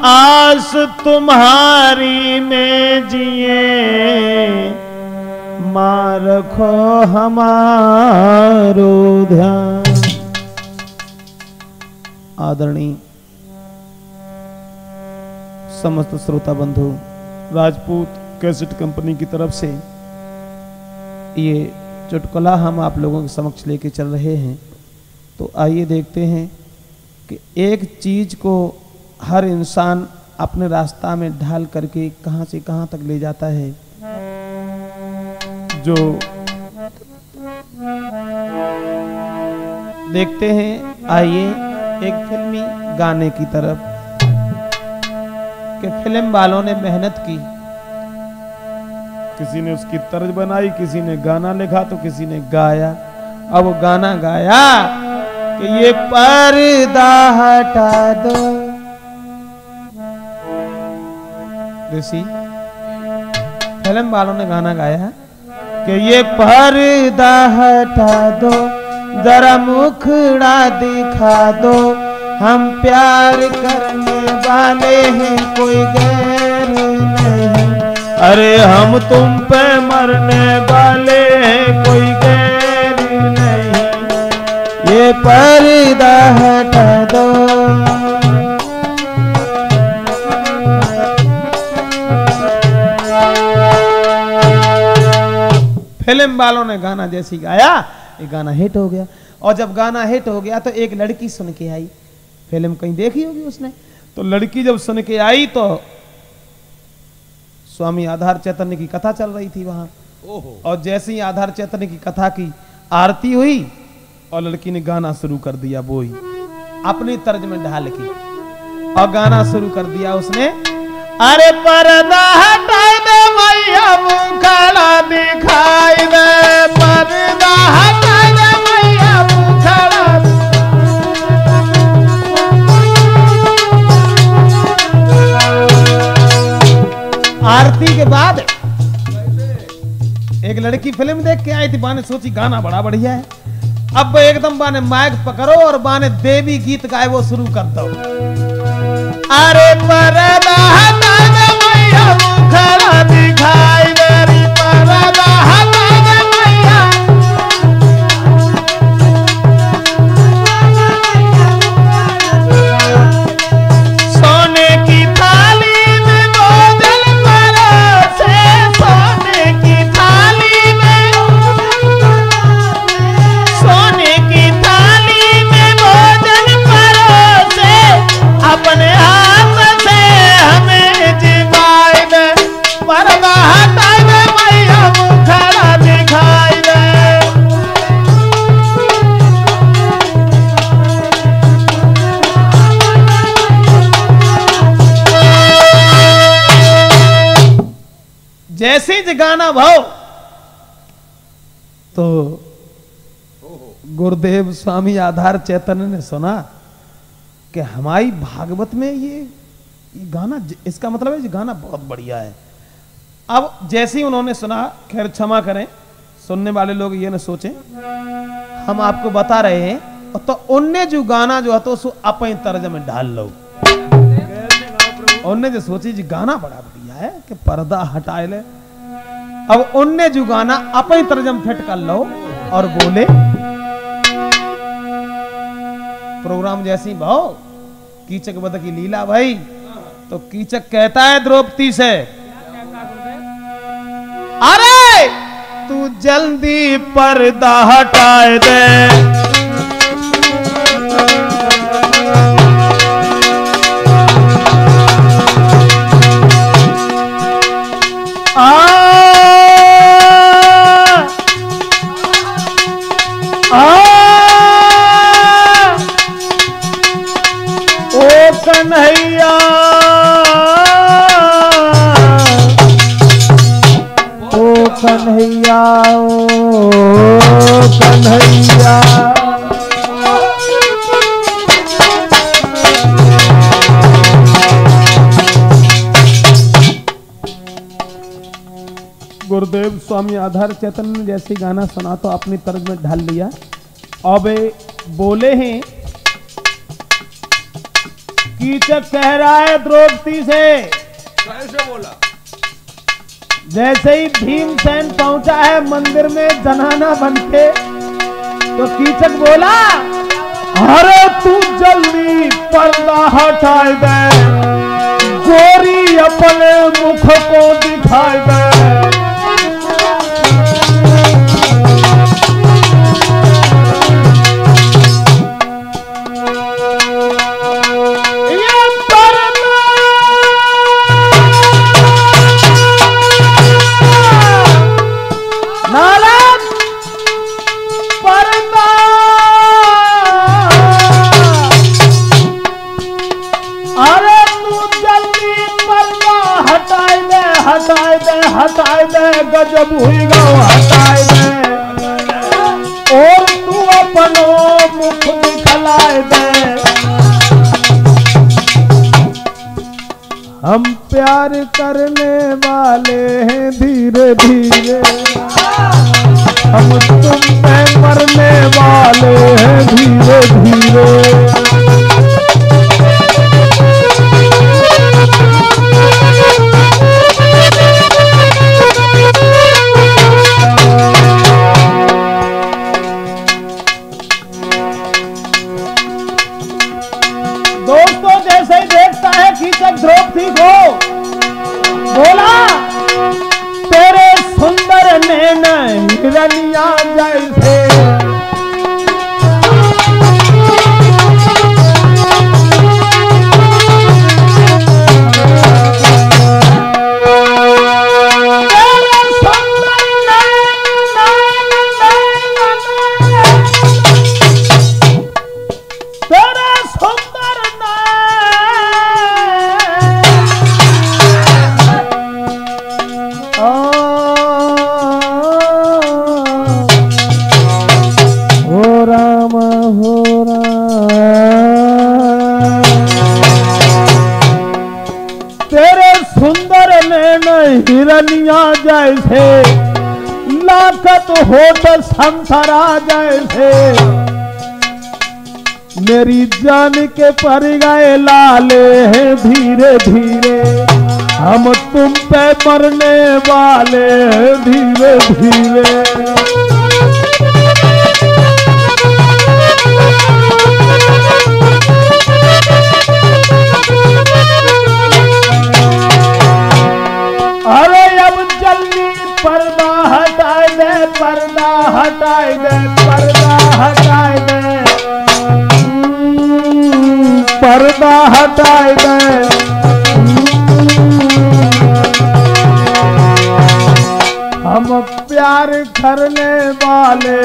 आस तुम्हारी में जिए, मां रखो हमारो ध्यान। आदरणीय समस्त श्रोता बंधु, राजपूत कैसेट कंपनी की तरफ से ये चुटकुला हम आप लोगों के समक्ष लेके चल रहे हैं। तो आइए देखते हैं कि एक चीज को हर इंसान अपने रास्ता में ढाल करके कहां से कहां तक ले जाता है। जो देखते हैं, आइए एक फिल्मी गाने की तरफ कि फिल्म वालों ने मेहनत की, किसी ने उसकी तर्ज बनाई, किसी ने गाना लिखा तो किसी ने गाया। अब वो गाना गाया कि ये पर्दा हटा दो, ऋषि फिल्म वालों ने गाना गाया कि ये पर्दा हटा दो, जरा मुखड़ा दिखा दो, हम प्यार करने वाले हैं कोई गैर नहीं, अरे हम तुम पे मरने वाले हैं कोई गैर नहीं, ये पर्दा हटा दो। फिल्म वालों ने गाना जैसी गाया, ये गाना हिट हो गया। और जब गाना हिट हो गया तो एक लड़की सुन के आई, फिल्म कहीं देखी होगी उसने, तो लड़की जब सुन के आई तो स्वामी आधार चैतन्य की कथा चल रही थी वहां। और जैसे ही आधार चैतन्य की कथा की आरती हुई और लड़की ने गाना शुरू कर दिया, वो ही अपनी तर्ज में ढाल के और गाना शुरू कर दिया उसने। अरे पर्दा हटा दे मैया, मुखड़ा दिखाई दे, पर्दा हटा दे मैया, मुखड़ा। आरती के बाद एक लड़की फिल्म देख के आई थी, बाने सोची गाना बड़ा बढ़िया है, अब एकदम बाने माइक पकड़ो और बाने देवी गीत गाए वो शुरू कर दो। अरे पर्दा हटा दे मैया, मुखड़ा दिखाई दे, पर्दा हटा दे मैया, सोने की थाली में भोजन परोसे, सोने की थाली में, सोने की थाली में भोजन परोसे, अपने हाथ से हमें जिमाई दे, पर्दा हटा दे मैया, मुखड़ा दिखाई दे। जैसे ही गाना भाव तो गुरुदेव स्वामी आधार चैतन्य ने सुना कि हमारी भागवत में ये गाना, इसका मतलब है ये गाना बहुत बढ़िया है। अब जैसे ही उन्होंने सुना, खैर क्षमा करें सुनने वाले लोग ये न सोचें, हम आपको बता रहे हैं, तो उनने जो गाना जो है तो उसको अपने तर्ज में ढाल लो। उनने जो सोची जी गाना बड़ा बढ़िया है कि पर्दा हटाए ले, अब उनने जो गाना अपने तर्ज में फिट कर लो और बोले। प्रोग्राम जैसे ही भाव कीचक वध की लीला भाई, तो कीचक कहता है द्रौपदी से, अरे तू जल्दी पर्दा हटाए दे, कन्हैया, ओ कन्हैया, ओ कन्हैया। गुरुदेव स्वामी आधार चैतन्य ने जैसे गाना सुना तो अपनी तर्ज में ढाल लिया। अब बोले हैं कीचक कह रहा है द्रौपदी से, कैसे बोला? जैसे ही भीमसेन पहुंचा है मंदिर में जनाना बनके, तो कीचक बोला, अरे तू जल्दी पर्दा हटाए दे, गोरी अपने मुख को दिखाए दे। हटाए दे, गजब हुई गो हटाए दे, और तू अपनो मुख दिखलाए दे। हम प्यार करने वाले हैं धीरे धीरे, हम तुम पे मरने वाले हैं धीरे धीरे। द्रौपदी को बोला, तेरे सुंदर नैन हिरनिया जैसे, हिरनिया जैसे, लाखत होठ संतरा जैसे, मेरी जान के पर गए लाले हैं धीरे धीरे, हम तुम पे मरने वाले हैं धीरे धीरे। अरे अब जल्दी पर्दा हटाए दे, पर्दा हटाए दे, पर्दा हटाए दे, पर्दा हटाए दे। हम प्यार करने वाले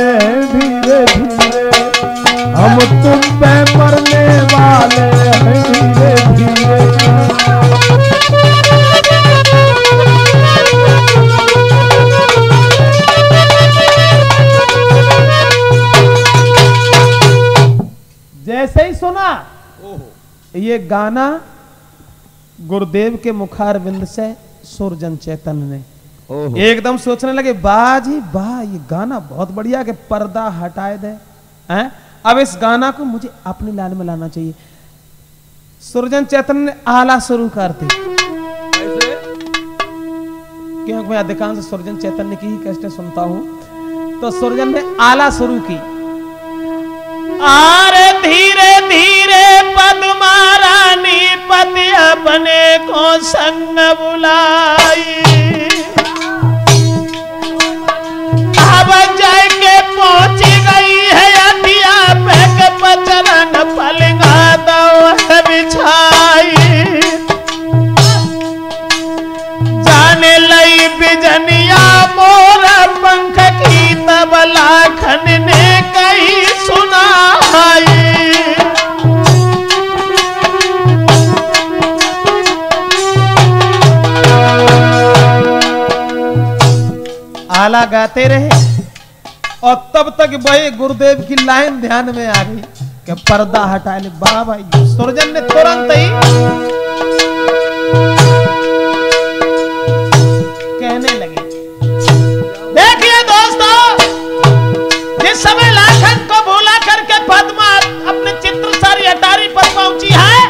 धीरे धीरे, हम तुम पे मरने वाले धीरे धीरे। जैसे ही सुना ये गाना गुरुदेव के मुखारविंद से सुरजन चैतन्य ने एकदम सोचने लगे, वाह जी वाह, ये गाना बहुत बढ़िया कि पर्दा हटाए दे हैं? अब इस गाना को मुझे अपनी लाइन में लाना चाहिए। सुरजन चैतन्य ने आला शुरू कर दी, क्योंकि मैं अधिकांश सुरजन चैतन्य की ही कैसेट सुनता हूं, तो सुरजन ने आला शुरू की। आरे धीरे धीरे पद्मा रानी पति अपने को संग बुलाई, अब जाके पहुंच गई है अतिया पे के पचरंग पलंगा दवा बिछाई, जाने लई बिजनिया मोर पंख की तबला खन ने कही सुनाई। आला गाते रहे और तब तक वही गुरुदेव की लाइन ध्यान में आ गई कि पर्दा हटा ले। वाह भाई, सुरजन ने तुरंत ही कहने लगे, देखिए दोस्तों, जिस समय लाखन को भूला करके पद्मा अपने चित्र सारी अटारी पर पहुंची है,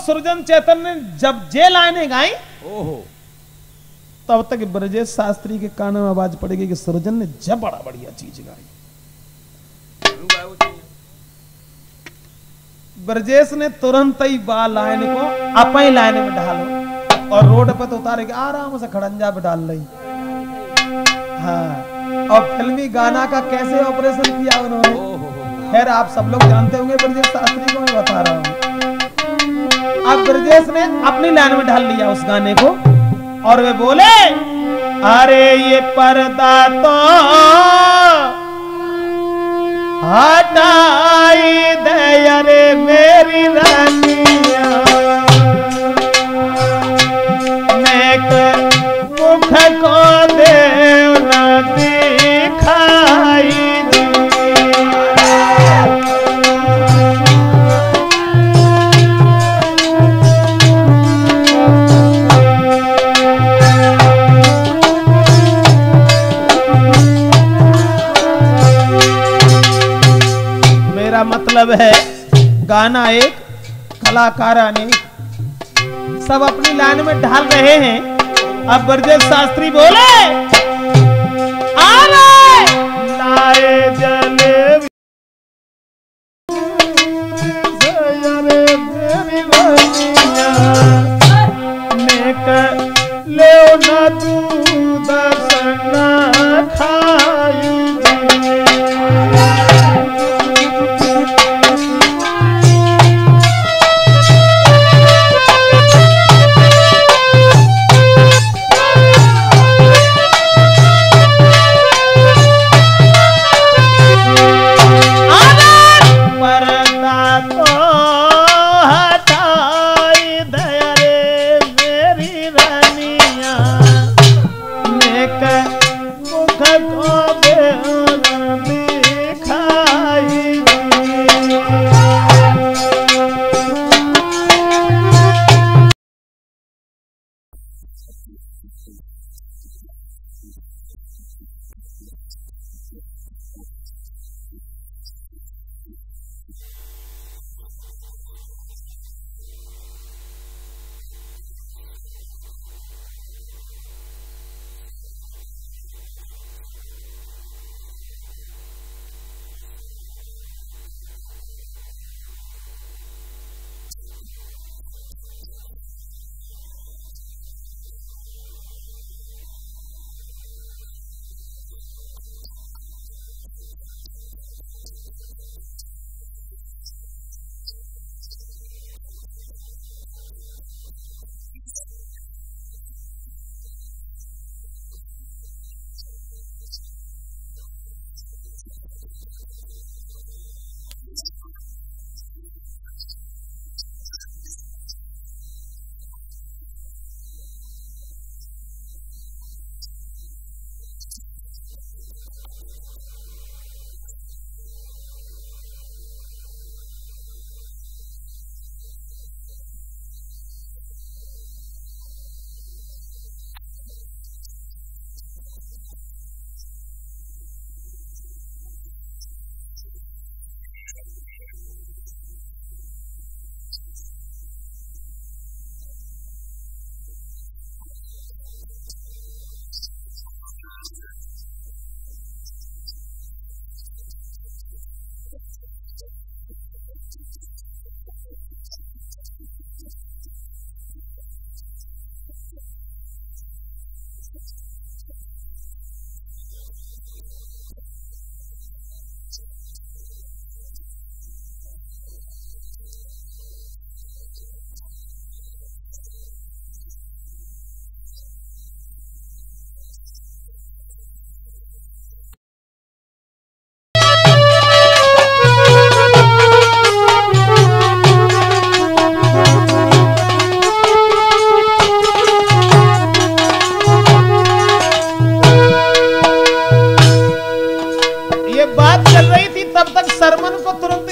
सुरजन चैतन्य ने जब जे लाइनें गाई, ओहो, तब तक ब्रजेश शास्त्री के कानों में आवाज पड़ेगी कि सुरजन ने जब बड़ा बढ़िया चीज गाई। ब्रजेश ने तुरंत ही बा लाइन को अपनी लाइन में ढालो और रोड पे तो उतारे आराम से खड़ंजा पे डाल रही। हाँ, और फिल्मी गाना का कैसे ऑपरेशन किया उन्होंने, खैर आप सब लोग जानते होंगे, ब्रजेश शास्त्री को मैं बता रहा हूँ। अब ब्रजेश ने अपनी लाइन में ढाल लिया उस गाने को और वे बोले, अरे ये पर्दा तो हटाई दे अरे मेरी रानिया, नेक मुख को देव न दिखाई दी। मतलब है गाना एक, कलाकार अनेक, सब अपनी लाइन में ढाल रहे हैं। अब ब्रजेश शास्त्री बोले, आले लाए जलेबी नेक ले न दूध सन्ना खाई।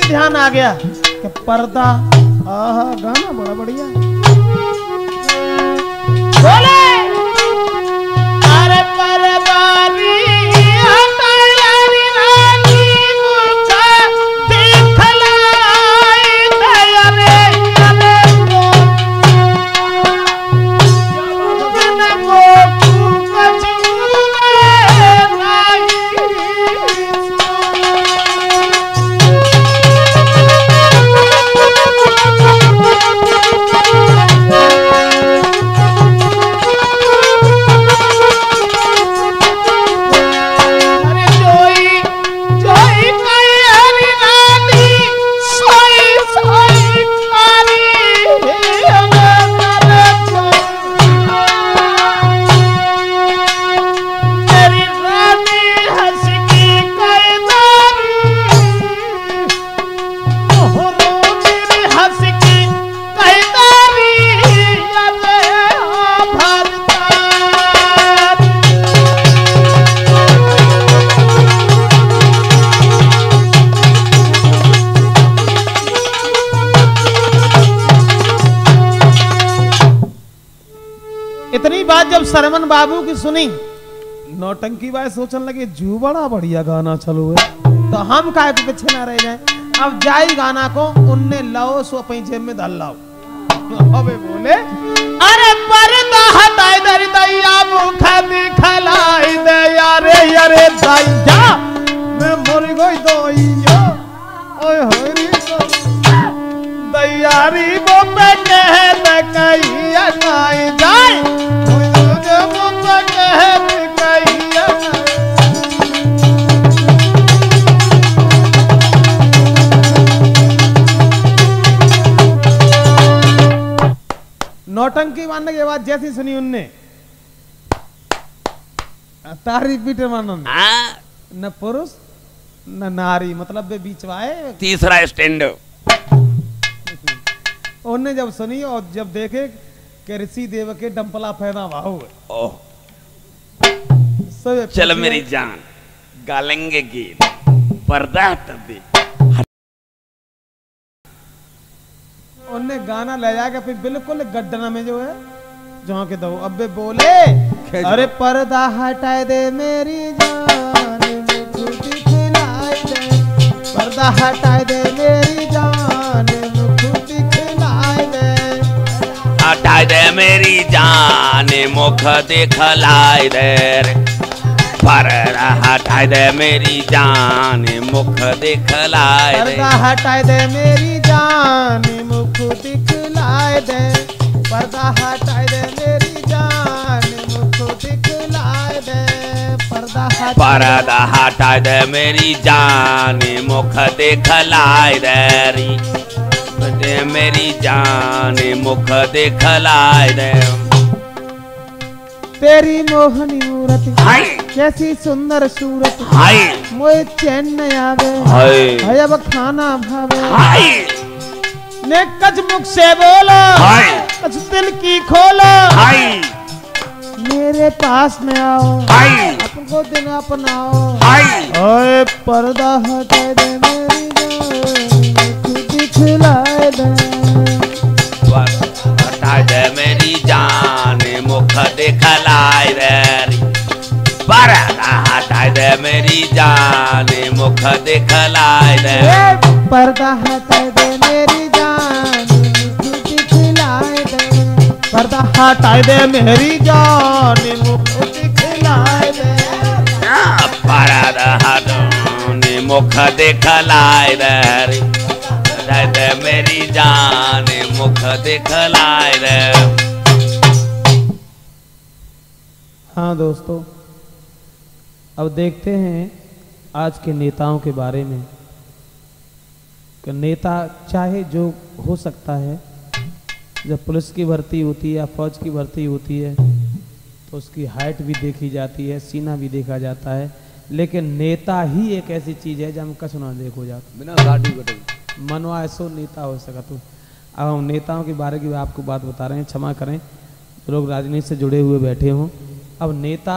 ध्यान आ गया कि पर्दा, आहा गाना बड़ा बढ़िया बोले, अरे परवारी इतनी बात जब सरमन बाबू की सुनी, नौटंकी बात सोचने लगे जू बड़ा बढ़िया गाना चलो है, तो हम काहे के पीछे ना रह जाए। अब जाई गाना को उनने लाओ सो अपनी जेब में डाल लाओ। अबे बोले अरे पर्दा हटाई दे दैया मुख दिखलाई दे यारे यारे दैया मैं मर गई दोइयो ओए होए रे दैया री वो पे कह दे कहिया नाई जाए मुझे मुझ कह दे कहिया नौटंकी मानने के बाद जैसी सुनी उनने तारी पीटे मानो न पुरुष न नारी, मतलब वे बीच आए तीसरा स्टैंड। उनने जब सुनी और जब देखे कि ऋषि देव के डंपला फैना वाह चल मेरी जान गालेंगे गीत पर्दा तभी। उनने गाना ले जाके फिर बिल्कुल गड्ढना में जो है जहाँ के दो अब बोले अरे पर्दा हटाए दे मेरी जान मुख दिखलाए दे, पर्दा हटाए दे मेरी जान मुख दिखलाए दे, हटाए दे मेरी जान मुख दिखलाए दे, पर्दा हटाए दे मेरी जान मुख दिखलाए दे, पर्दा हटाए दे मेरी जान मुख दिखलाए दे, पर्दा हटाए दे मेरी जान मुख दिखलाए दे, पर्दा हटाए दे मेरी जान मुख दिखलाए दे, मेरी जान मुख दिखलाए दे। तेरी मोहनी मूरत कैसी सुंदर सूरत मोए चैन न आवे हाय अब खाना भावे, ने कच मुख से बोलो कच दिल की खोलो मेरे पास में आओ अपनको दिन अपनाओ, ओए पर्दा हटा दे मेरी जान दिखलाए दे, हटा दे मेरी जान मुख दिखलाए दे, पर्दा हटा दे मेरी जान मुख दिखलाए दे, पर्दा हटा दे मेरी जान मुख दिखलाए दे, पर्दा हटा दे मेरी जान मुख दिखलाए दे, पर्दा हटा मुख दिखलाए दे, दे मेरी जान मुख दिखलाए दे। हाँ दोस्तों, अब देखते हैं आज के नेताओं के बारे में कि नेता चाहे जो हो सकता है, जब पुलिस की भर्ती होती है या फौज की भर्ती होती है तो उसकी हाइट भी देखी जाती है, सीना भी देखा जाता है, लेकिन नेता ही एक ऐसी चीज़ है जब हम कछ ना देखो जाता बिना गाड़ी कटे मनवा ऐसो नेता हो सका। तो अब हम नेताओं के बारे में आपको बात बता रहे हैं, क्षमा करें लोग राजनीति से जुड़े हुए बैठे हों। अब नेता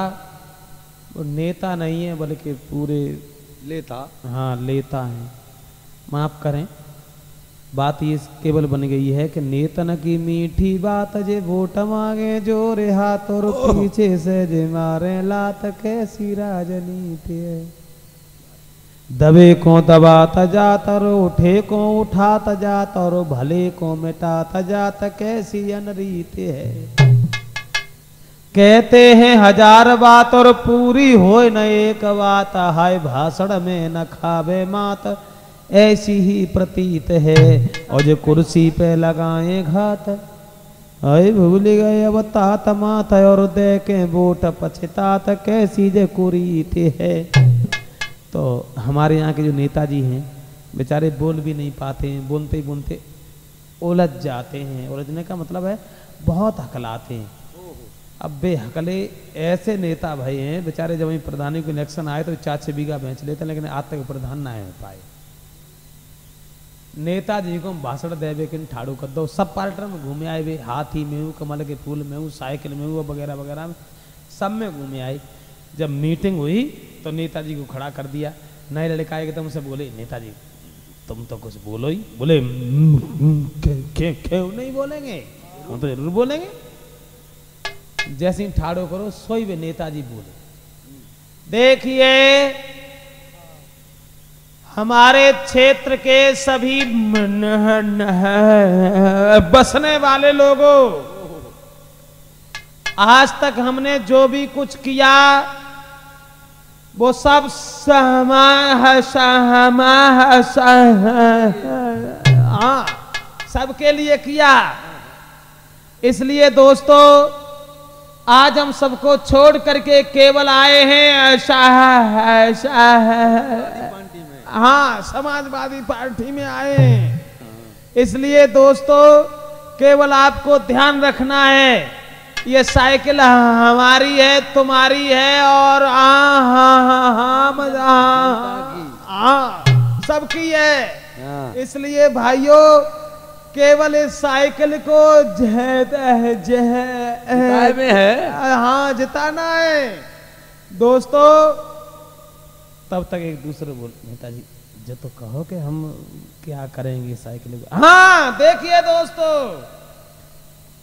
वो नेता नहीं है बल्कि पूरे लेता, हाँ लेता है, माफ करें। बात ये केवल बन गई है कि नेतन की मीठी बात जे वोट मांगे जोरे हाथ और पीछे से जे मारे लात कैसी राजनीति है, दबे को दबाता जात और उठे को उठाता जात और भले को मिटाता जात कैसी अनरीति है, कहते हैं हजार बात और पूरी होए न एक बात, हाय भाषण में न खावे मात ऐसी ही प्रतीत है, और जो कुर्सी पे लगाए घात हाय भूल गए अब तात मात और दे के वोट पछतात कैसी जे कुरीत है। तो हमारे यहाँ के जो नेताजी हैं बेचारे बोल भी नहीं पाते हैं, बोलते बोलते उलझ जाते हैं। उलझने का मतलब है बहुत हकलाते हैं। अब बेहकले ऐसे नेता भाई हैं बेचारे, जब वही प्रधानी को इलेक्शन आए तो 4-6 बीघा बेच लेते हैं, लेकिन आज तक प्रधान ना हो पाए। नेताजी को भाषण देवे कि ठाड़ू कर दो, सब पार्टी में घूमे आए वे, हाथी में हूँ, कमल के फूल में हूँ, साइकिल में हूँ, वगैरह वगैरह में सब में घूमे आए। जब मीटिंग हुई तो नेताजी को खड़ा कर दिया। नए लड़का आए एकदम से बोले, नेताजी तुम तो कुछ बोलो ही। बोले क्यों नहीं बोलेंगे, हम तो जरूर बोलेंगे। जैसे ही ठाड़ो करो सोई वे नेताजी बोले, देखिए हमारे क्षेत्र के सभी बसने वाले लोगों, आज तक हमने जो भी कुछ किया वो सब सबके लिए किया। इसलिए दोस्तों आज हम सबको छोड़ करके केवल आए हैं हाँ समाजवादी पार्टी में आए हैं। इसलिए दोस्तों केवल आपको ध्यान रखना है, ये साइकिल हमारी है, तुम्हारी है और सबकी है। इसलिए भाइयों केवल इस साइकिल को में है हाँ जिताना है। दोस्तों तब तक एक दूसरे बोल नेताजी जो तो कहो कि हम क्या करेंगे साइकिल को। हाँ देखिए दोस्तों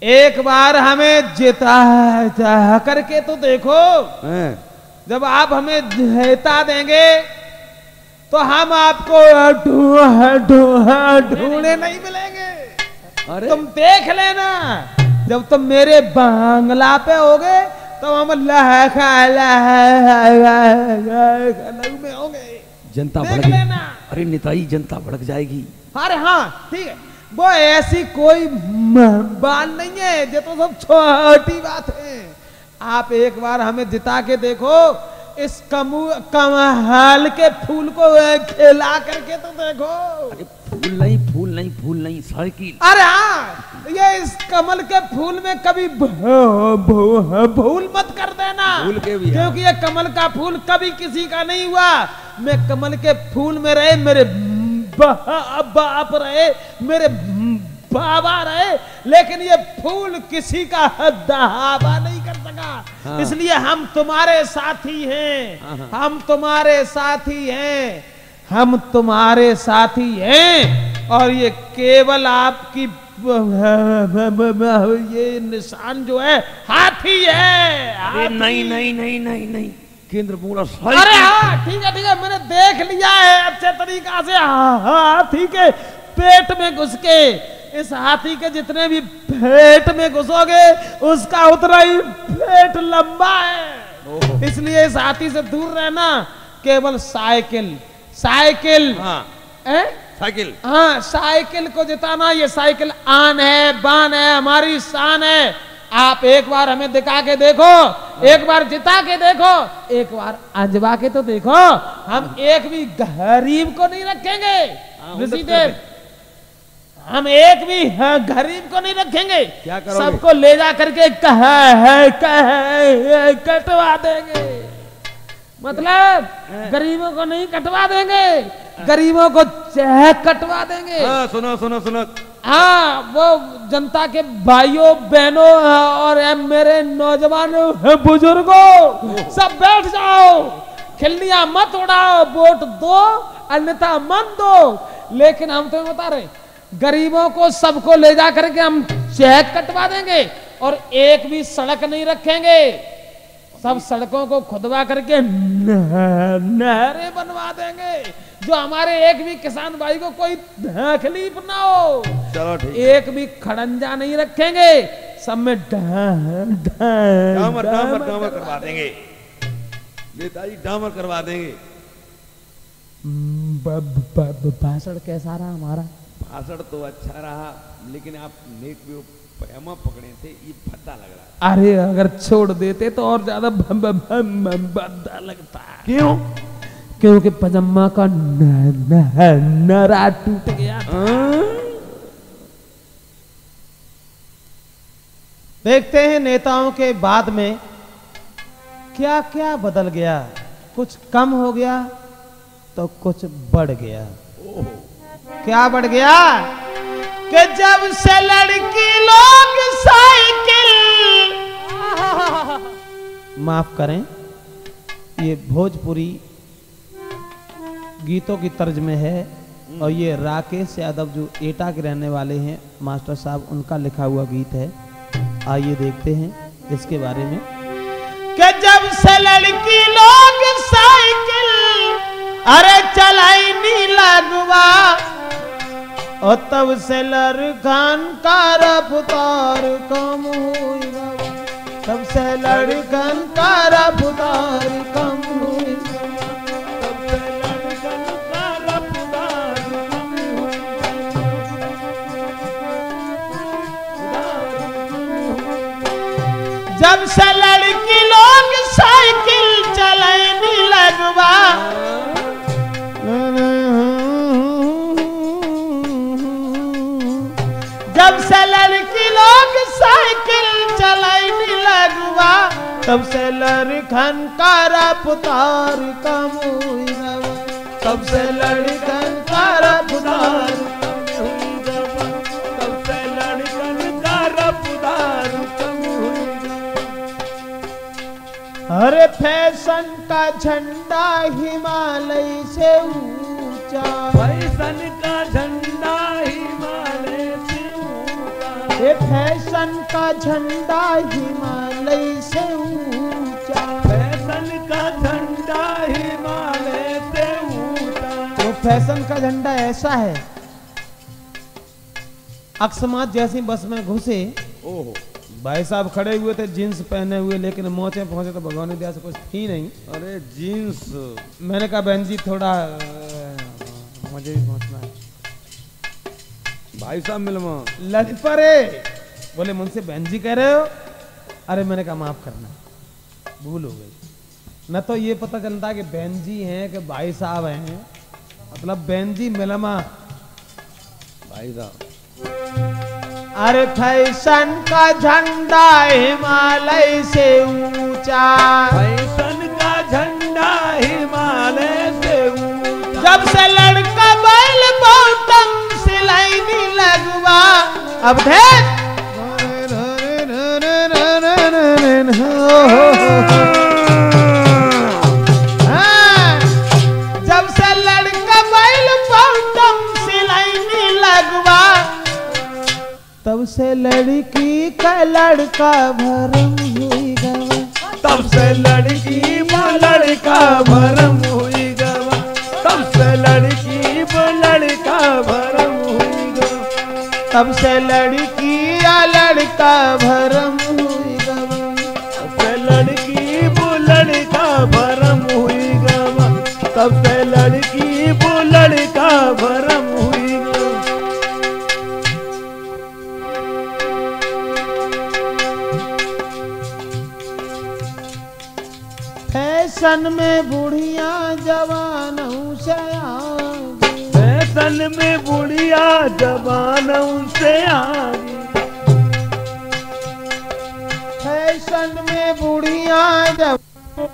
एक बार हमें जिता करके तो देखो, जब आप हमें जिता देंगे तो हम आपको ढूंढे नहीं मिलेंगे। अरे तुम देख लेना जब तुम मेरे बांग्ला पे होगे तो हम में होंगे, जनता भड़क लेना। अरे नेताजी जनता भड़क जाएगी। अरे हाँ ठीक है, वो ऐसी कोई बात नहीं है, ये तो सब छोटी बात है। आप एक बार हमें जिता के देखो, इस कमल के फूल को खिला करके तो देखो। अरे फूल नहीं साइकिल। अरे हाँ ये इस कमल के फूल में कभी भूल मत कर देना, भूल के भी क्योंकि ये कमल का फूल कभी किसी का नहीं हुआ। मैं कमल के फूल में रहे मेरे बाप रहे, मेरे बाबा रहे, लेकिन ये फूल किसी का दावा नहीं कर सका। हाँ। इसलिए हम तुम्हारे साथी हैं, हम तुम्हारे साथी हैं, हम तुम्हारे साथी हैं। और ये केवल आपकी ये निशान जो है हाथी है। अरे नहीं केंद्र पूरा। अरे हाँ ठीक है मैंने देख लिया है अच्छे तरीका से। हाथी के पेट में घुस के, इस हाथी के जितने भी पेट में घुसोगे उसका उतना ही पेट लंबा है। इसलिए इस हाथी से दूर रहना। केवल साइकिल हाँ साइकिल को जिताना। ये साइकिल आन है, बान है, हमारी शान है। आप एक बार हमें दिखा के देखो, एक बार जिता के देखो, एक बार आजमा के तो देखो। हम एक भी गरीब को नहीं रखेंगे ऋषिदेव, हम एक भी गरीब को नहीं रखेंगे। क्या करोगे? सबको ले जा करके कटवा देंगे। मतलब गरीबों को नहीं कटवा देंगे, गरीबों को कटवा देंगे। सुनो हाँ वो जनता के भाइयों बहनों और मेरे नौजवान बुजुर्गों सब बैठ जाओ, खिल्लियां मत उड़ाओ, वोट दो अन्यथा मत दो। लेकिन हम तुम्हें बता रहे गरीबों को सबको ले जा करके हम चेक कटवा देंगे और एक भी सड़क नहीं रखेंगे। सब सड़कों को खुदवा करके नहरें बनवा देंगे, जो हमारे एक भी किसान भाई को कोई तकलीफ ना हो। चलो ठीक। एक भी खड़ंजा नहीं रखेंगे, सब में डामर करवा देंगे नेताजी, डामर करवा देंगे। भाषण कैसा रहा हमारा? भाषण तो अच्छा रहा, लेकिन आप नेक पैमा पकड़े थे, ये भद्दा लग रहा है। अरे अगर छोड़ देते तो और ज्यादा भद्दा लगता। क्यों? क्योंकि पजामा का नरा टूट गया था। देखते हैं नेताओं के बाद में क्या क्या बदल गया। कुछ कम हो गया तो कुछ बढ़ गया। क्या बढ़ गया कि जब से लड़की लोग साइकिल, माफ करें ये भोजपुरी गीतों की तर्ज में है और ये राकेश यादव जो एटा के रहने वाले हैं मास्टर साहब, उनका लिखा हुआ गीत है। आइए देखते हैं। इसके बारे में कि जब से लड़की लोग साइकिल अरे चलाई नी लगवा और तब से लड़कन का रफ्तार कम हुई तब से लड़कन का रफ्तार कम हुई तब से लड़कन का रफ्तार कम हुई जब से लड़की लोग साइकिल चलाने लगवा जब से लड़की लोग साइकिल चलाने लगवा तब से लड़कन का रफ्तार कम हुई तब से लड़कन का रफ्तार कम हुई तब से लड़कन का रफ्तार कम हुई अरे फैशन का झंडा हिमालय से ऊंचा फैशन का झंडा हिमालय से ये फैशन का झंडा हिमालय से ऊंचा फैशन का झंडा हिमालय से ऊंचा तो फैशन का झंडा ऐसा है अकस्मात जैसे बस में घुसे ओहो भाई साहब खड़े हुए थे जींस पहने हुए लेकिन मोचे पहुंचे तो भगवान ने दिया से कुछ थी नहीं अरे जींस मैंने कहा बहन जी थोड़ा मुझे भी पहुंचना है भाई साहब मिलवा लड़ पड़े बोले मुझसे बहन जी कह रहे हो अरे मैंने कहा माफ करना भूल हो गई न तो ये पता चलता कि बहन जी हैं कि भाई साहब हैं मतलब बहन जी मिलमा भाई साहब अरे फैशन का झंडा हिमालय से ऊंचा फैशन का झंडा हिमालय से ऊंचा जब से लड़का बैल बॉटम सिलाई नहीं लगवा अब देख जब से लड़का बैल बॉटम सिलाई नहीं लगवा तब से लड़की का लड़का भरम हुई गवा तब से लड़की वो लड़का भरम हुई गवा तब से लड़की वो लड़का भरम हुई गवा तब से लड़की या लड़का भरम हुई गवा तब से लड़की वो लड़का भरम हुई गवा तब से लड़की वो लड़का भरम हुई गवा फैशन में बुढ़िया जवानों से आगे फैशन में बुढ़िया जवानों से आगे फैशन में बुढ़िया जब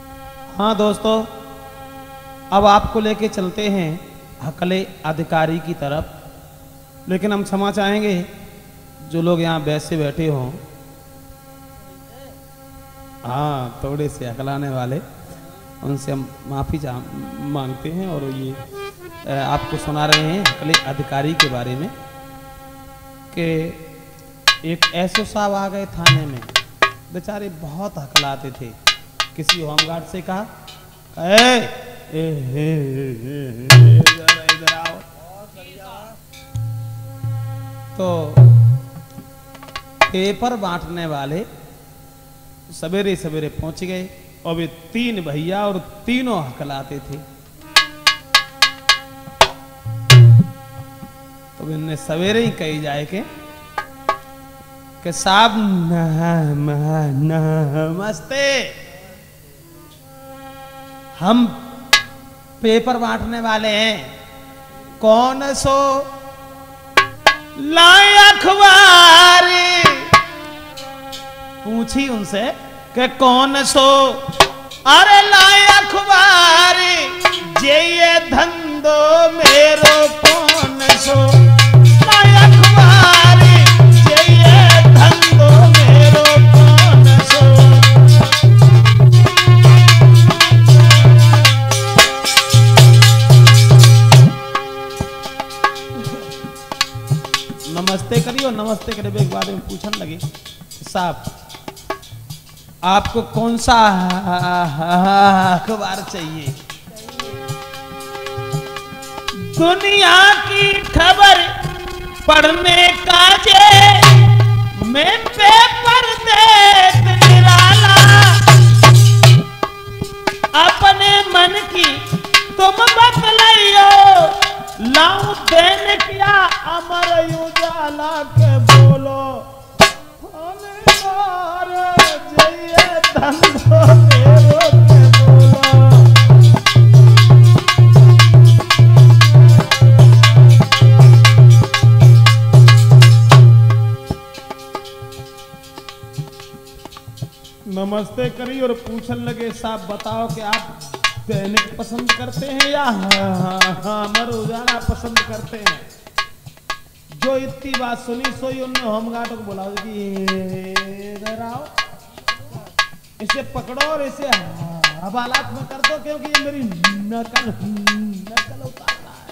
हाँ दोस्तों अब आपको लेके चलते हैं हकले अधिकारी की तरफ लेकिन हम क्षमा चाहेंगे जो लोग यहाँ बैठ से बैठे हों हाँ थोड़े से हकलाने वाले उनसे हम माफ़ी मांगते हैं और ये आपको सुना रहे हैं हकले अधिकारी के बारे में कि एक एसओ साहब आ गए थाने में बेचारे बहुत हकलाते थे किसी होमगार्ड से कहा इधर आओ तो पेपर बांटने वाले सवेरे सवेरे पहुंच गए और वे तीन भैया और तीनों हकलाते थे तो इनने सवेरे ही कही जाए कि साहब नमस्ते हम पेपर बांटने वाले हैं कौन सो लाए अखबार पूछी उनसे कि कौन सो अरे लाए अखबार ये धंधो मेरो कौन सो लाए अखबार ये धंधो मेरो कौन सो नमस्ते करियो नमस्ते करे एक बारे में पूछने लगे साहब आपको कौन सा अखबार चाहिए? दुनिया की खबर पढ़ने का जे मैं पेपर देख निराला, अपने मन की तुम बतलाइयो, लाऊं दैनिक या अमर उजाला के बोलो, जइए धंधो मेरो के बोलो। नमस्ते करी और पूछने लगे, साहब बताओ कि आप दैनिक पसंद करते हैं या अमर उजाला पसंद करते हैं? जो इतनी बात सुनी सोई उन्होंने होमगार्ड को बुलाओ कि इधर आओ, इसे पकड़ो और इसे हवालात में कर दो, क्योंकि ये मेरी नकल उतारना है।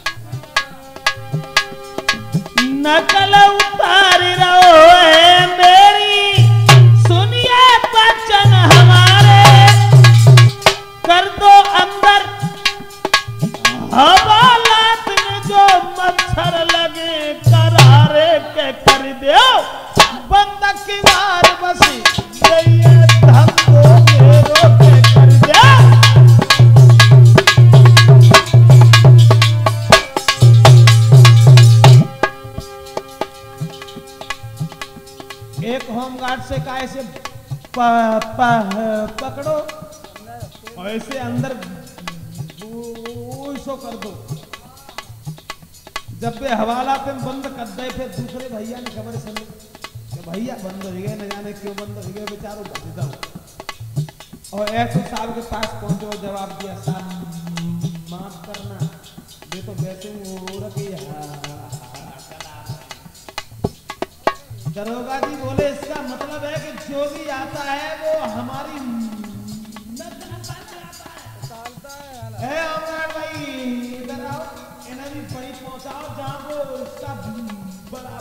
नकल उतार रहो है मेरी, सुनिए बच्चन हमारे, कर दो अंदर हवालात में जो मच्छर लगे करारे के कर दो, बंदक की मार बसी जइए धंधो मेरो के कर दो। एक होमगार्ड से कहा ऐसे पकड़ो और ऐसे अंदर सो कर दो। जब वे हवाला पे बंद कर दे, फिर दूसरे भैया ने खबर सुनी कि भैया बंद हो गए, न जाने क्यों बंद हो गए, बेचारों बता दो। और ऐसे साहब के पास पहुंचो, जवाब दिया, साहब माफ करना, ये तो वैसे हो रखी है। दरोगा जी बोले, इसका मतलब है कि जो भी आता है वो हमारी है। अमरान भाई इधर आओ, इन्हें भी बड़ी पहुंचाओ जहां वो इसका बड़ा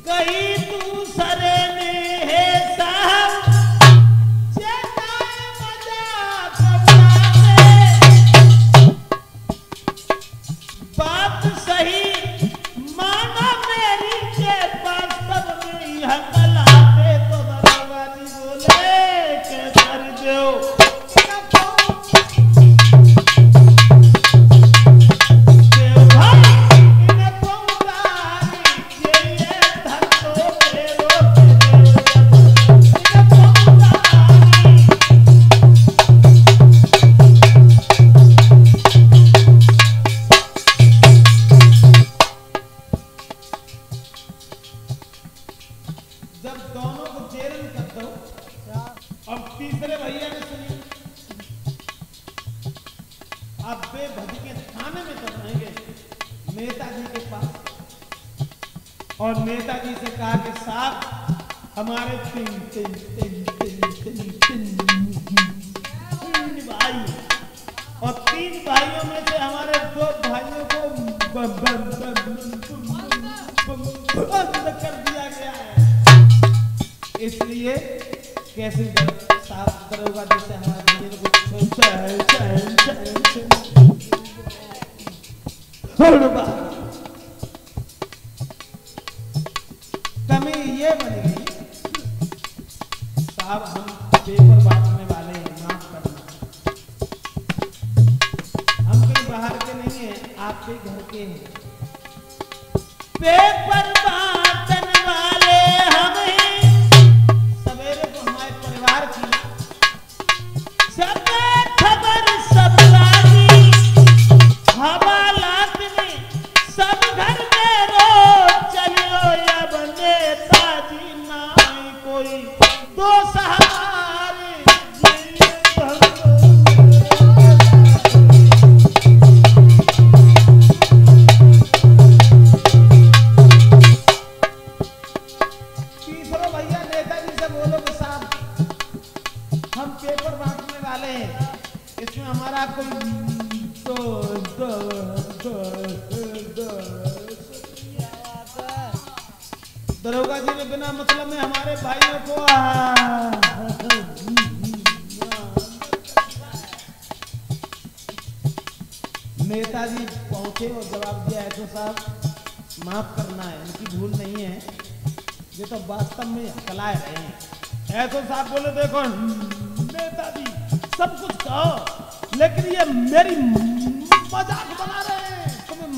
कहीं दूसरे ने है साहब बात सही माना मेरी के वास्तव में यह कलाते तो दरोगाजी बोले के कर दो। जब दोनों को जेल में कर दो, अब तीसरे भैया ने सुनी, अब बेभज के थाने में तो रहेंगे नेताजी के पास, और नेताजी से कहा कि साहब हमारे तीन भाई, और तीन भाइयों में से हमारे दो भाइयों को बंद कर दिया गया है। इसलिए कैसे साफ दरोगा जैसे हमारे भाइयों को कमी ये बनेगी, साहब हम पेपर बांटने वाले हैं, माफ करना, हम कहीं बाहर के नहीं हैं, आपके घर के हैं। पेपर बांटने वाले हम हैं, सवेरे को हमारे परिवार की सब खबर सब लागी, हवालात में सब घर में रोज चलो, अब नेताजी नाई कोई दोस्त हमारे तीसरा भैया नेताजी से बोलो कि साहब हम पेपर बांटने वाले हैं, इसमें हमारा कोई दरोगा जी ने बिना मतलब में हमारे भाइयों को नेताजी पहुंचे और जवाब दिया, ऐसो साहब माफ करना है, इनकी भूल नहीं है, ये तो वास्तव में हकलाए रहे हैं। ऐसो साहब बोले देखो नेताजी सब कुछ कहो, लेकिन ये मेरी मजाक बना रहे हैं, तुम्हें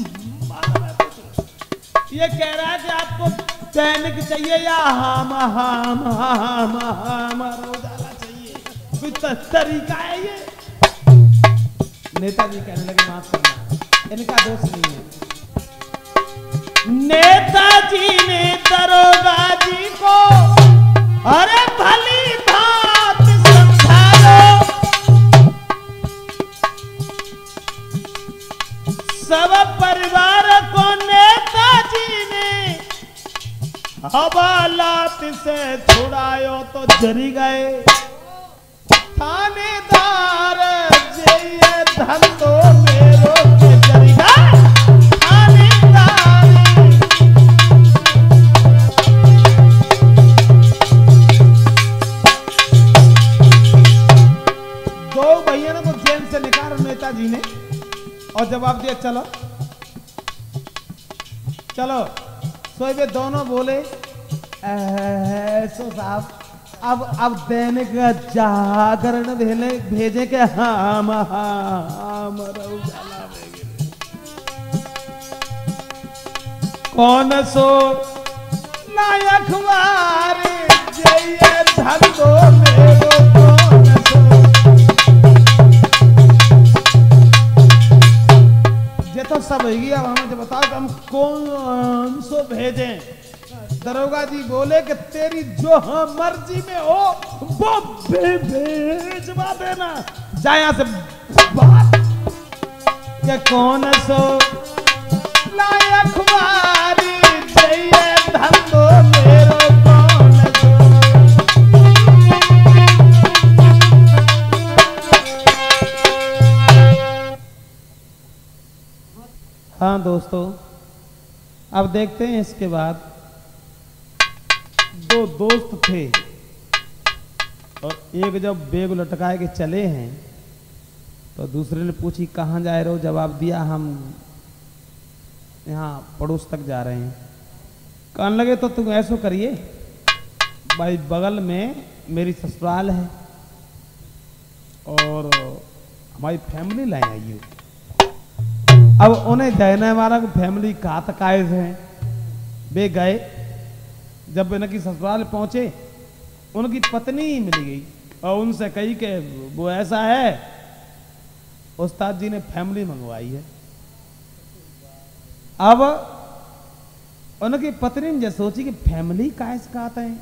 मालूम है कुछ? ये कह रहा है कि आपको दैनिक चाहिए या हम रोजाना चाहिए, कोई तरीका है ये? नेताजी कहने लगे माफ करना, इनका दोष नहीं है। नेताजी ने दरोगा जी को अरे भली बात समझा लो, सब परिवार को नेताजी ने हवालात से छुड़ायो तो जरी गए, थानेदार ये धंधो मेरो के जरी गए, थानेदार। दो भैया को जेल से निकाला नेताजी ने और जवाब दिया चलो चलो। सो वे दोनों बोले ऐसो साहब अब दैनिक जागरण भेजे के हम कौन सो नायक वारे ये धंधो मेरो कौन सो, ये तो सब हो गया, हमें बताओ कि हम कौन सो भेजें? दरोगा जी बोले कि तेरी जो मर्जी में हो वो भेजवा देना, जा यहां से बात के कौन सो लायक वारी चाहिए धंधो मेरो कौन सो। हाँ दोस्तों, अब देखते हैं इसके बाद दो दोस्त थे और एक जब बैग लटकाए के चले हैं तो दूसरे ने पूछी कहाँ जा रहे हो? जवाब दिया हम यहाँ पड़ोस तक जा रहे हैं। कहने लगे तो तुम ऐसो करिए भाई, बगल में मेरी ससुराल है और हमारी फैमिली लाए आइए। अब उन्हें कहना हमारा फैमिली कहाँ तक आए थे, वे गए। जब इनकी ससुराल पहुंचे उनकी पत्नी ही मिल गई और उनसे कही कि वो ऐसा है, उस्ताद जी ने फैमिली मंगवाई है। अब उनकी पत्नी ने सोची कि फैमिली काहे से कहते हैं,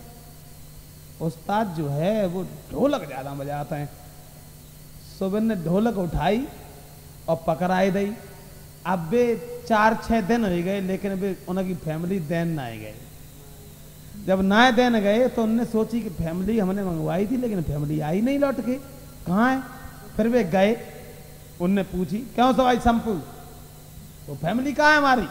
उस्ताद जो है वो ढोलक ज्यादा बजाते हैं। सुबह ने ढोलक उठाई और पकड़ाई दी। अब वे 4-6 दिन हो गए लेकिन वे उनकी फैमिली देन ना गए। जब ना देन गए तो उनने सोची कि फैमिली हमने मंगवाई थी लेकिन फैमिली आई नहीं लौट के, कहाँ है? फिर वे गए, उनने पूछी क्यों सवाई संपू, वो फैमिली कहाँ है हमारी?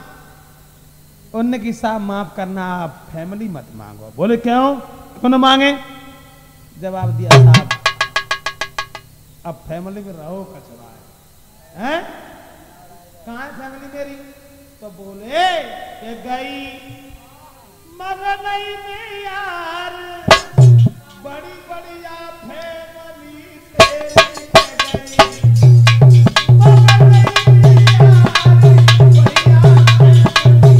उनने की साहब माफ करना, आप फैमिली मत मांगो। बोले क्यों, क्यों न मांगे? जवाब दिया साहब अब फैमिली में रहो कचरा है, कहाँ है फैमिली मेरी? तो बोले कि गई मगर नहीं में यार, बड़ी बढ़िया फैमिली तेरी गई, मगर नहीं में यार, बढ़िया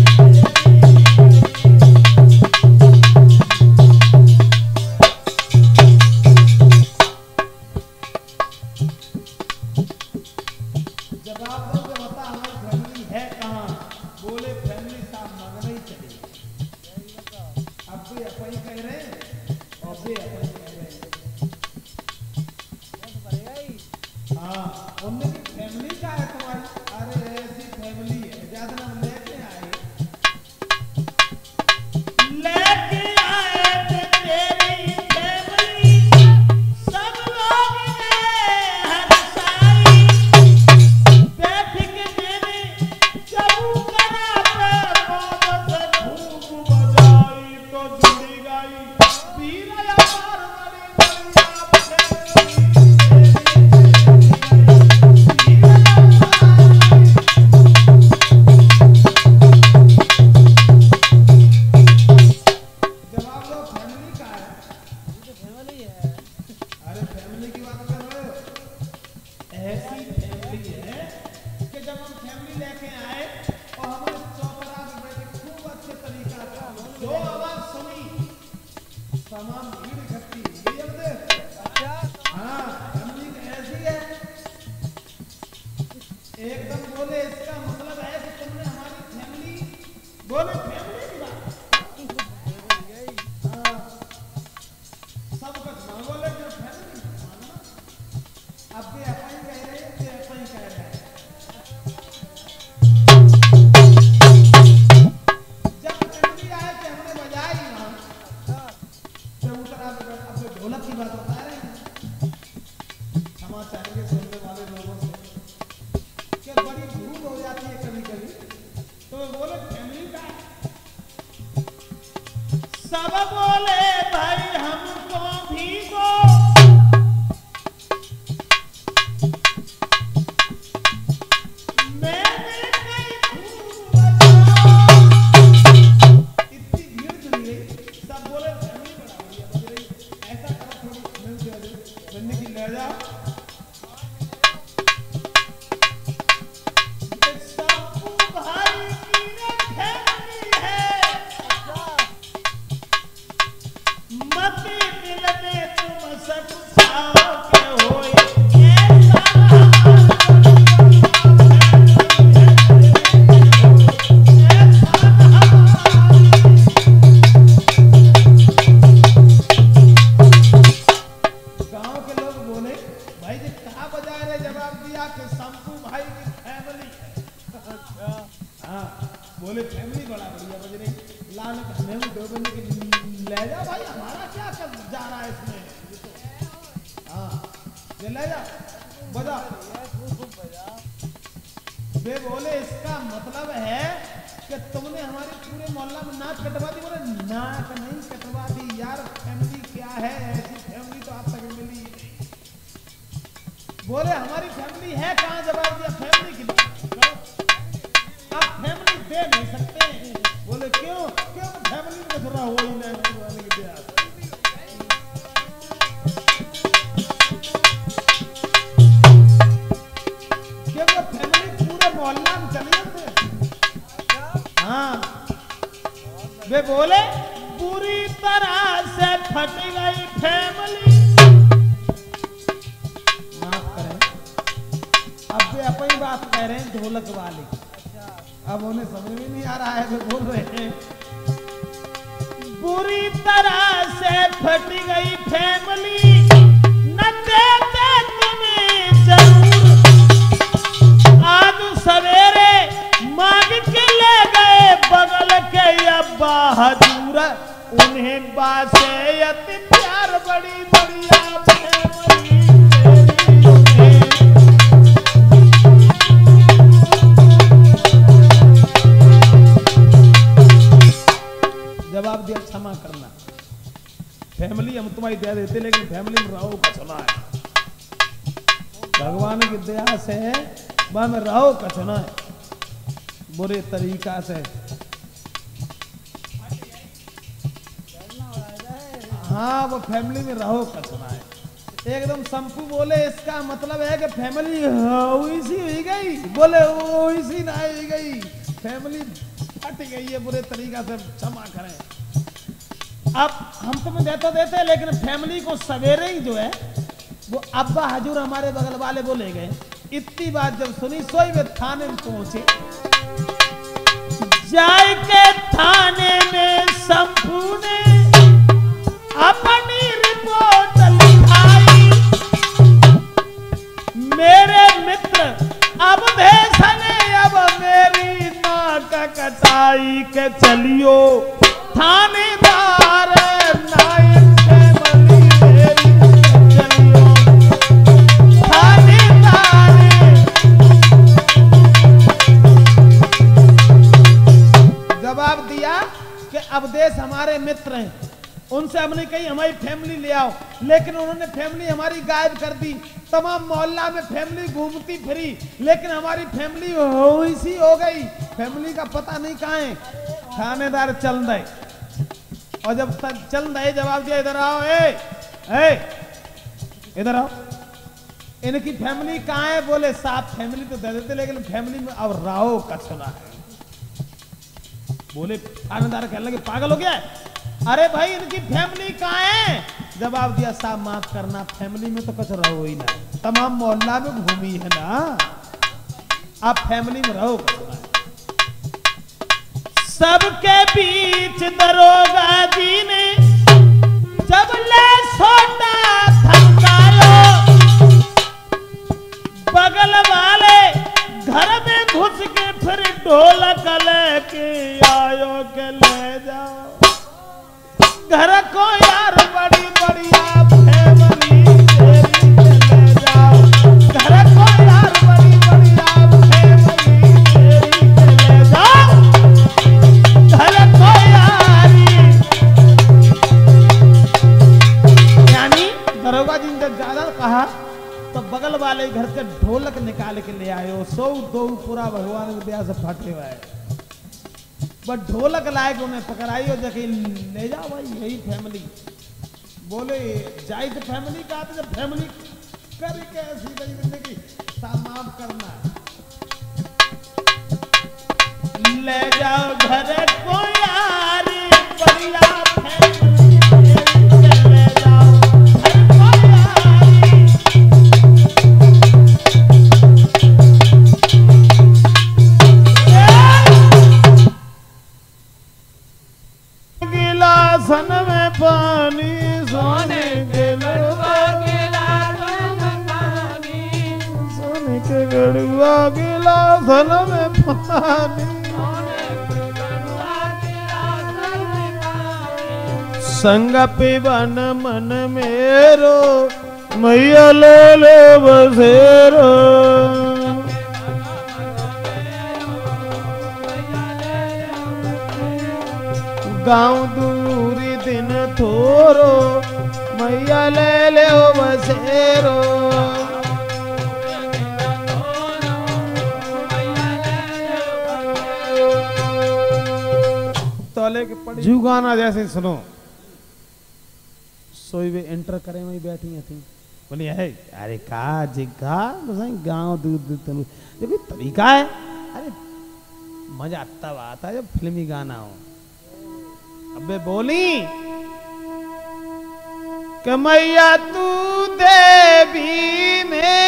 जवाब दो कि बता हमारी फैमिली है कहाँ? बोले फैमिली साहब मगर नहीं चली। अब भी अपन कह रहे हैं और भी अपन कह रहे हैं। बोले फैमिली की बात सब कुछ ना बोले जो फैमिली अब भी अपन कह रहे हैं कि अपन कह रहे हैं जब फैमिली आए कि हमने बजाई ना अब ढोलक की बात बता रहे हैं समाचार के सुनने वाले लोगों से कि बड़ी भूख हो जाती है कभी कभी तो बोले फैमिली का सब बोले भाई हमको भी को मैंने कहीं इतनी भीड़ जुड़ी गई सब बोले फैमिली बड़ा बढ़िया बज रही ऐसा करो थोड़ी बनने की ले जाओ बोले फैमिली बड़ा बढ़िया बज रही लाल हमें भी दो बंदे की ले जा भाई हमारा क्या कर जा रहा है इसमें हाँ ये ले जा बजा वे बोले इसका मतलब है कि तुमने हमारे पूरे मोहल्ला में नाच कटवा दी बोले नाच नहीं कटवा दी यार फैमिली क्या है ऐसी फैमिली तो आप तक मिली ही नहीं बोले हमारी फैमिली है कहाँ जवाब दिया फैमिली की आप फैमिली दे नहीं सकते बोले क्यों क्यों फैमिली में थोड़ा हो ही नहीं क्यों वो फैमिली पूरे मोहल्ला में चली जाते हाँ वे बोले पूरी तरह से फट गई फैमिली माफ करें अब वे अपनी बात कह रहे हैं ढोलक वाली अब उन्हें समझ में नहीं आ रहा है तो बोल रहे हैं पूरी तरह से फट गई फैमिली न देते तुम्हें जरूर आज सवेरे मांग के ले गए बगल के अब्बा हजूर उन्हें बासे अति प्यार बड़ी बढ़िया फैमिली जवाब दिया क्षमा करना फैमिली हम तुम्हारी दे देते लेकिन फैमिली में रहो कछना है भगवान की दया से वह में रहो कछना है बुरे तरीका से हाँ वो फैमिली में रहो कछना है एकदम संपू बोले इसका मतलब है कि फैमिली वैसी हुई गई बोले वैसी ना हुई गई फैमिली फट गई है बुरे तरीका से क्षमा करें अब हम तुम्हें देते लेकिन फैमिली को सवेरे ही जो है वो अब्बा हजूर हमारे बगल वाले बोले गए इतनी बात जब सुनी सोई वे थाने में पहुंचे जाए के थाने में संपू ने अपनी रिपोर्ट लिखाई मेरे मित्र अब भेसने अब मेरी नाक कटाई के चलियो थानेदार नायक फैमिली मेरी चलियो थानेदार जवाब दिया कि अब देश हमारे मित्र हैं उनसे हमने कही हमारी फैमिली ले आओ लेकिन उन्होंने फैमिली हमारी गायब कर दी तमाम मोहल्ला में फैमिली घूमती फिरी लेकिन हमारी फैमिली वैसी हो गई फैमिली का पता नहीं कहाँ है थानेदार चल रहे और जब चल रहे जवाब दिया इधर आओ ए इधर आओ इनकी फैमिली कहाँ है बोले साफ फैमिली तो दे देते लेकिन फैमिली में अब राहो कछना है बोले थानेदार कहने लगे पागल हो गया है अरे भाई इनकी फैमिली कहाँ है जवाब दिया साहब माफ करना फैमिली में तो कुछ रहो ही ना तमाम मोहल्ला में घूमी है ना आप फैमिली में रहो सबके बीच दरोगा जी ने जब ले सोटा थमकायो, बगल वाले घर में घुस के फिर ढोलक लेके आयो के ले जाओ घर को यार बड़ी बढ़िया फैमिली तेरी के ले जाओ घर को यार बड़ी बढ़िया फैमिली तेरी के ले जाओ घर को यारी। यानी दरोगा जी ने जब ज्यादा कहा तो बगल वाले घर से ढोलक निकाल के ले आयो, सौ दो पूरा भगवान के दया से फटे हुआ है, बस ढोलक लाए के उन्हें पकड़ाई और जब ले जाओ भाई यही फैमिली। बोले जाए तो फैमिली का तो जब फैमिली करके ऐसी जिंदगी माफ करना ले जाओ घर को यारी बढ़िया फैमिली ले जाओ घर को यारी। गिलासन में पानी सोने के गड़ुआ गिलासन में पानी सोने के गड़ुआ गिलासन में पानी संग पिबन मन मेरो मैया ले ले बसेरो गाँव दूरी दिन थोरो मैया ले ले बसेरो। तोले के पड़ी जू गाना जैसे सुनो सोई वे एंटर करे वही बैठी थी बोली है अरे का जिगा गाँव दूर दूर ये कोई तरीका है। अरे मजा तब आता है जब फिल्मी गाना हो। अबे बोली कि मैया तू देवी में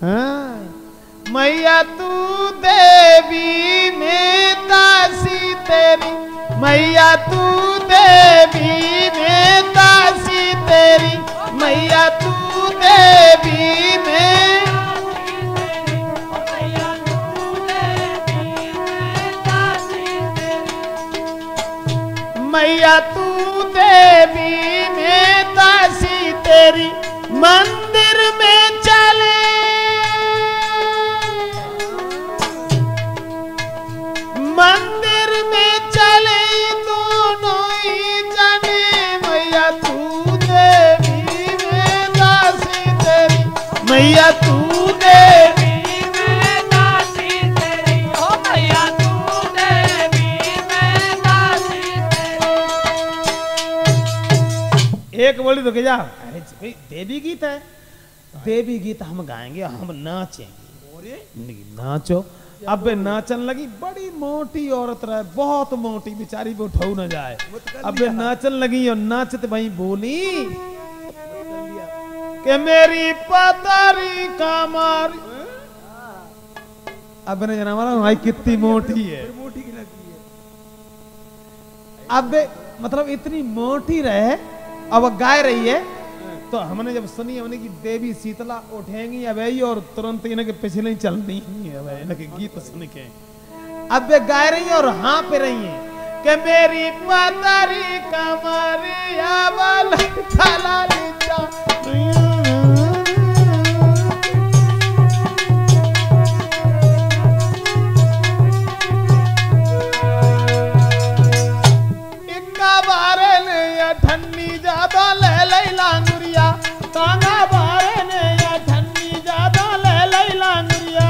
हाँ मैया तू देवी में दासी तेरी मैया तू देवी में दासी तेरी मैया तू देवी में मैया तू देवी में दासी तेरी मंदिर में चले मंदिर में चले दोनों ही जने मैया तू देवी में दासी तेरी मैया तू देवी में दासी तेरी ओ मैया तू देवी में दासी तेरी। एक बोली तो क्या अरे भाई देवी गीत है देवी गीत हम गाएंगे हम नाचेंगे नाचो। अब नाचन लगी बड़ी मोटी औरत रहे बहुत मोटी बेचारी वो उठाऊ न जाए। अब नाचन लगी और नाचते भाई बोली कि मेरी पतारी कमारी अब ने जना वाला भाई कितनी मोटी है अब मतलब इतनी मोटी रहे अब गाय रही है तो हमने जब सुनी हमने की देवी शीतला उठेंगी अब और तुरंत इनके पिछले ही चलनी है इनके गीत सुन के अब वे गा रही है और हाँ पे रही है कि मेरी पतारी कमरिया वाला खाला लीचा इनका बारे ने या ठन्नी ज्यादा ले ले लांगुरिया तांगा बारे ने या ठन्नी ज्यादा ले ले लांगुरिया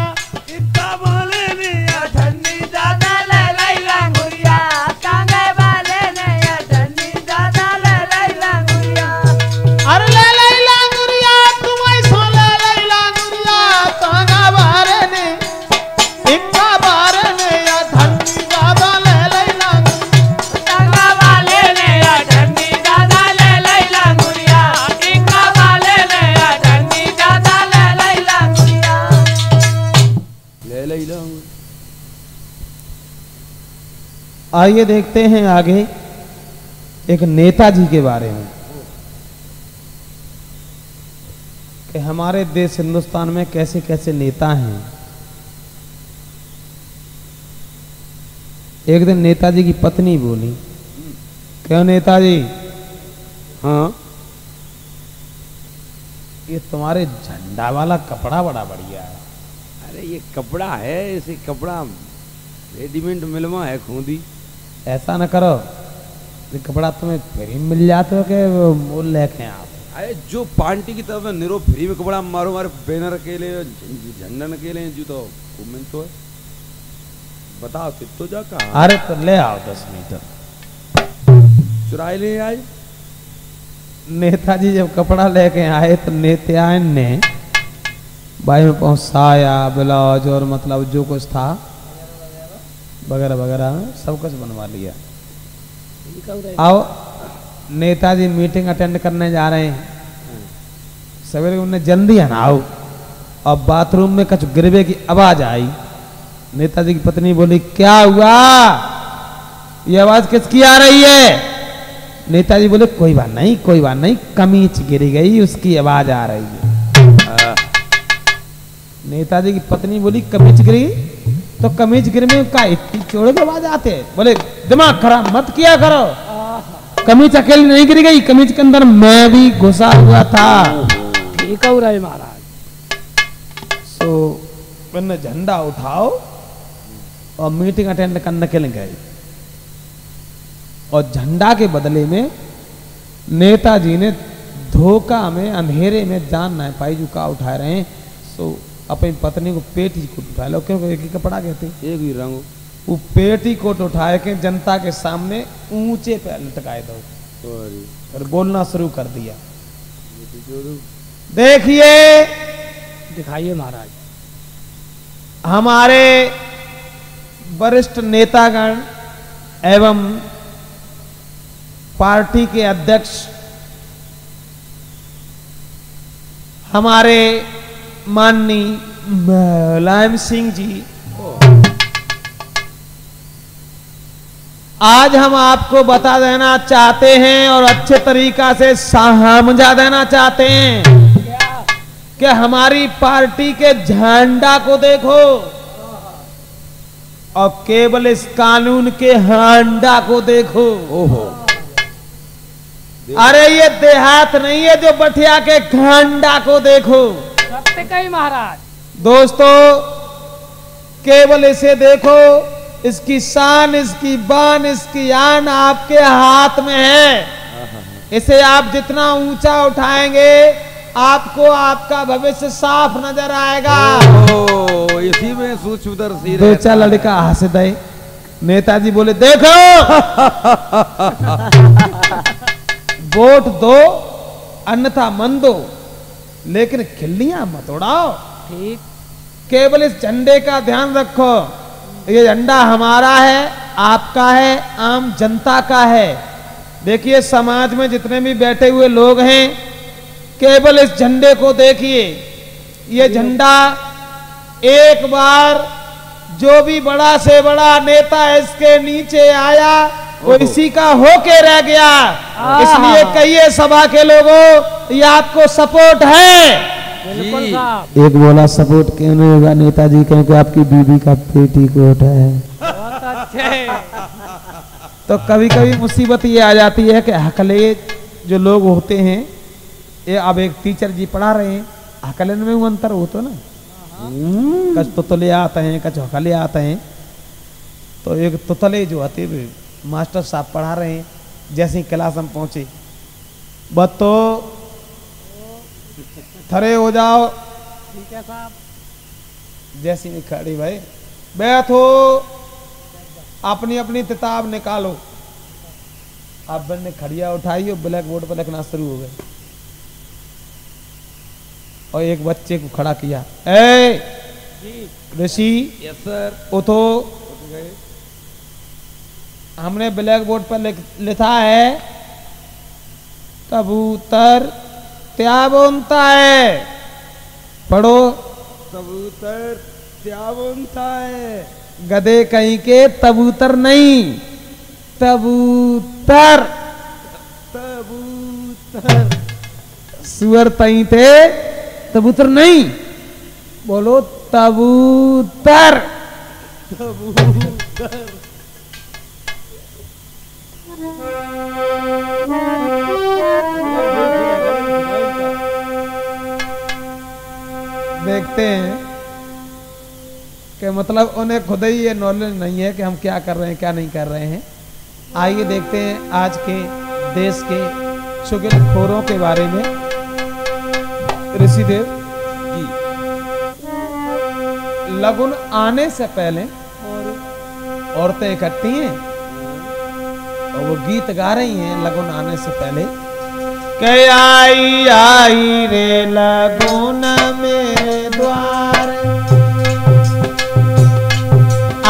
इतना बोले ने या ठंडी ज्यादा ले ले लांगुरिया कांगे वाले ने या ठंडी ज्यादा ले ले लांगुरिया अरे ले ले ले ही लाऊंगा। आइए देखते हैं आगे एक नेताजी के बारे में कि हमारे देश हिंदुस्तान में कैसे कैसे नेता हैं। एक दिन नेताजी की पत्नी बोली, क्यों नेताजी, हाँ ये तुम्हारे झंडा वाला कपड़ा बड़ा बढ़िया है। अरे ये कपड़ा है, इसे कपड़ा रेडीमेड मिलवा है खूंदी। ऐसा न करो, ये कपड़ा तुम्हें फ्री में मिल जाते हो कि मोल लेके आप। अरे जो पार्टी की तरफ निरो फ्री में कपड़ा मारो, मारे बैनर अकेले झंडन अकेले जूतो घूमन तो है। बताओ फिर तो जा कहा। अरे तो ले आओ 10 मीटर चुराए ले आज। नेताजी जब कपड़ा लेके आए तो नेतायन ने भाई में पहुंचाया ब्लाउज और मतलब जो कुछ था वगैरह वगैरह सब कुछ बनवा लिया। आओ नेताजी मीटिंग अटेंड करने जा रहे हैं, सवेरे उन्हें जल्दी है ना आओ। अब बाथरूम में कुछ गिरवे की आवाज आई। नेताजी की पत्नी बोली, क्या हुआ, ये आवाज किसकी आ रही है? नेताजी बोले, कोई बात नहीं कोई बात नहीं, कमीज गिर गई उसकी आवाज आ रही है। नेताजी की पत्नी बोली, कमीज गिरी तो कमीज गिर में का इतनी चोड़े की आवाज आते है? बोले दिमाग खराब मत किया करो, कमीज अकेली नहीं गिर गई, कमीज के अंदर मैं भी घुसा हुआ था। ठीक हो रहा है महाराज। सो मैंने झंडा उठाओ और मीटिंग अटेंड करने के लिए गए और झंडा के बदले में नेताजी ने धोखा में अंधेरे में जान ना पाई जो का उठा रहे हैं। सो अपनी पत्नी को पेटी कोट उठा लो, क्योंकि एक ही कपड़ा कहते एक ही रंग वो पेटी कोट उठाए के जनता के सामने ऊंचे पे लटकाए दो और बोलना शुरू कर दिया। देखिए दिखाइए महाराज। हमारे वरिष्ठ नेतागण एवं पार्टी के अध्यक्ष हमारे माननीय मुलायम सिंह जी, आज हम आपको बता देना चाहते हैं और अच्छे तरीका से समझा देना चाहते हैं कि हमारी पार्टी के झंडा को देखो और केवल इस कानून के हांडा को देखो। ओहो, अरे ये देहात नहीं है जो बठिया के घंडा को देखो। सत्य कही महाराज। दोस्तों केवल इसे देखो, इसकी शान इसकी बान इसकी आन आपके हाथ में है। इसे आप जितना ऊंचा उठाएंगे आपको आपका भविष्य साफ नजर आएगा। ओ, इसी में सूक्ष्मदर्शी दो चार लड़का हंस दे। नेताजी बोले, देखो वोट दो अन्यथा मन दो, लेकिन खिल्लियां मत उड़ाओ। ठीक। केवल इस झंडे का ध्यान रखो, ये झंडा हमारा है, आपका है, आम जनता का है। देखिए समाज में जितने भी बैठे हुए लोग हैं, केवल इस झंडे को देखिए। ये झंडा एक बार जो भी बड़ा से बड़ा नेता इसके नीचे आया वो इसी का होके रह गया। इसलिए कहिए सभा के लोगों, ये आपको सपोर्ट है। बिल्कुल साहब। एक बोला सपोर्ट क्यों नहीं होगा नेताजी, क्योंकि आपकी बीबी का पेटी कोट है। बहुत अच्छे। तो कभी कभी मुसीबत ये आ जाती है कि हकले जो लोग होते हैं, ये अब एक टीचर जी पढ़ा रहे हैं, हकलन में वो अंतर हो तो ना, कच तुतले आते हैं कच हकले आते हैं। तो एक तुतले जो आते मास्टर साहब पढ़ा रहे हैं, जैसे ही क्लास हम पहुंचे, बत्तो खड़े हो जाओ। ठीक है साहब। जैसी नहीं खड़ी भाई, बैठो, अपनी अपनी किताब निकालो। आप ने खड़िया उठाई और ब्लैक बोर्ड पर लिखना शुरू हो गए और एक बच्चे को खड़ा किया, ए ऋषि यस सर, उठो। हमने ब्लैक बोर्ड पर लिखा है कबूतर क्या बोलता है, पढ़ो। कबूतर क्या बोलता है? गधे कहीं के तबूतर नहीं, तबूतर। कबूतर। सुअर तई थे, तबूतर नहीं, बोलो तबूतर। कबूतर। देखते हैं कि मतलब उन्हें खुद ही ये नॉलेज नहीं है कि हम क्या कर रहे हैं क्या नहीं कर रहे हैं। आइए देखते हैं आज के देश के चुगलखोरों के बारे में। ऋषिदेव जी। लगन आने से पहले औरतें इकट्ठी हैं और वो गीत गा रही हैं लगन आने से पहले। के आई आई रे लगन मेरे द्वार,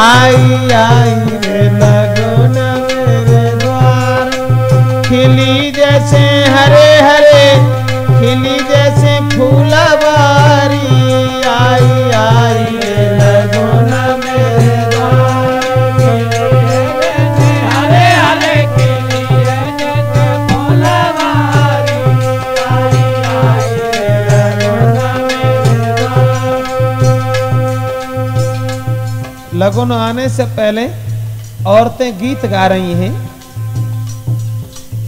आई आई रे लगन मेरे द्वार, खिली जैसे हरे हरे, खिली जैसे फूलवारी, आई आई रे लगन मेरे द्वार, हरे हरे खिली जैसे फूलवारी, आई आई रे लगन मेरे द्वार। लगन आने से पहले औरतें गीत गा रही हैं।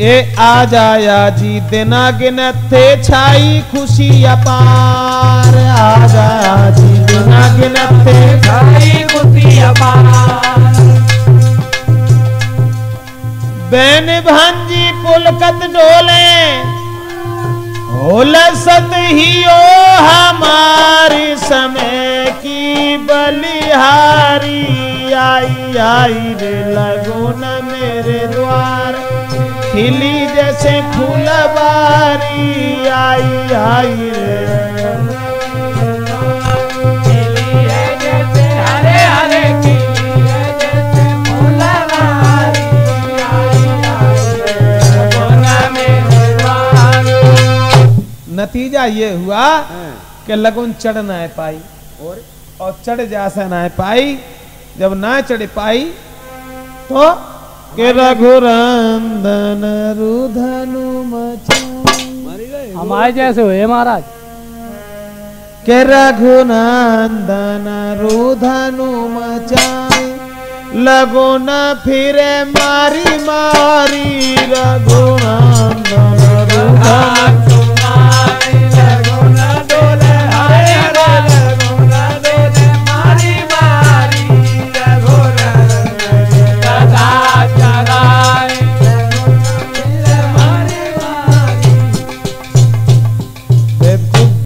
ए आ जाया जी दिना गिनते छाई खुशी अपार, आ जाया जी दिना गिनते छाई खुशी अपार, बैन भांजी पुलकत डोले, होलसत ही ओ हमारी समय की बलिहारी, आई आई रे लगन मेरे द्वार, खिली जैसे फूलवारी, आई आई रे खिली है जैसे हरे हरे खिली है जैसे फूलवारी, आई आई रे लगन मेरे द्वार। नतीजा ये हुआ कि लगन चढ़ ना पाई और चढ़ जा ना पाई। जब ना चढ़ पाई तो के रघुरंदन रुधनु मचाई, हमारे जैसे हुए महाराज। के रघुनंदन रुधनु मचाई, लगो न फिरे मारी मारी, रघुनंदन रुधनु